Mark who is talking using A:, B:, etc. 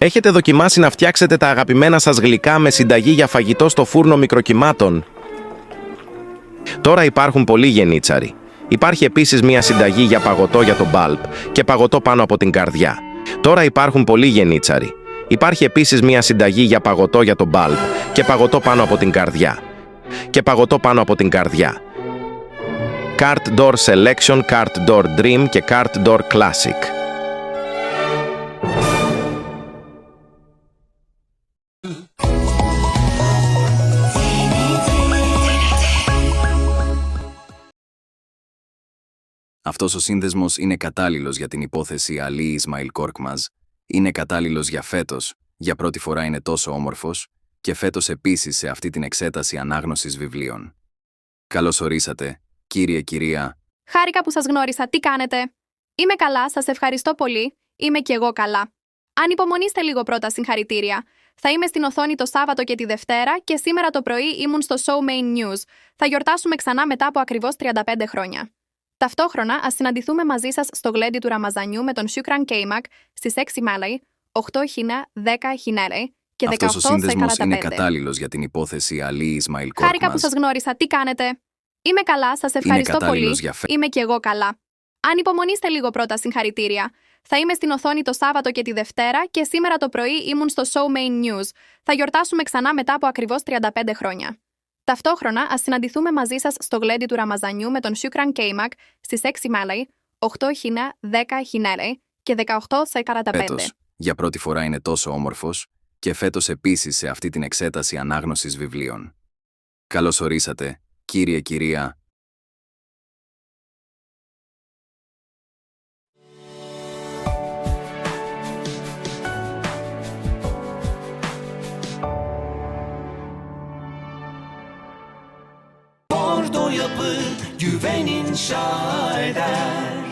A: Έχετε δοκιμάσει να φτιάξετε τα αγαπημένα σας γλυκά με συνταγή για φαγητό στο φούρνο μικροκυμάτων? Τώρα υπάρχουν πολλοί γενίτσαροι. Υπάρχει επίσης μια συνταγή για παγωτό για το μπάλπ και παγωτό πάνω από την καρδιά. Τώρα υπάρχουν πολλοί γενίτσαροι. Υπάρχει επίσης μια συνταγή για παγωτό για το μπάλπ και παγωτό πάνω από την καρδιά. Και παγωτό πάνω από την καρδιά. Carte d'Or Selection, Carte d'Or Dream και Carte d'Or Classic.
B: Αυτός ο σύνδεσμος είναι κατάλληλος για την υπόθεση Αλή Ισμαήλ Κορκμάζ, είναι κατάλληλος για φέτος, για πρώτη φορά είναι τόσο όμορφος, και φέτος επίσης σε αυτή την εξέταση ανάγνωσης βιβλίων. Καλώς ορίσατε, κυρία.
C: Χάρηκα που σας γνώρισα. Τι κάνετε? Είμαι καλά, σας ευχαριστώ πολύ. Είμαι κι εγώ καλά. Ανυπομονήστε λίγο πρώτα, συγχαρητήρια. Θα είμαι στην οθόνη το Σάββατο και τη Δευτέρα και σήμερα το πρωί ήμουν στο show Main News. Θα γιορτάσουμε ξανά μετά από ακριβώς 35 χρόνια. Ταυτόχρονα, ας συναντηθούμε μαζί σας στο γλέντι του Ραμαζανιού με τον Σιούκραν Κέιμακ στις 6 Μάλαϊ, 8 Χίνα, 10 Χινέλεϊ και 18
B: Αυτός ο σύνδεσμος είναι
C: 45.
B: κατάλληλος για την υπόθεση Αλή Ισμαήλ Κορκμάζ.
C: Χάρηκα που σας γνώρισα. Τι κάνετε? Είμαι καλά, σας ευχαριστώ πολύ.
B: κατάλληλος για
C: Είμαι κι εγώ καλά. Ανυπομονήστε λίγο πρώτα, συγχαρητήρια. Θα είμαι στην οθόνη το Σάββατο και τη Δευτέρα και σήμερα το πρωί ήμουν στο show Main News. Θα γιορτάσουμε ξανά μετά από ακριβώς 35 χρόνια. Ταυτόχρονα, ας συναντηθούμε μαζί σας στο γλέντι του Ραμαζανιού με τον Σιούκραν Κέιμακ στις 6 Μάλαϊ, 8 Χίνα, 10 Χινέλεϊ και 18 45.
B: Φέτος, για πρώτη φορά είναι τόσο όμορφος, και φέτος επίσης σε αυτή την εξέταση ανάγνωσης βιβλίων. Καλώς ορίσατε, κυρία.
D: Bordo yapı güven inşa eder.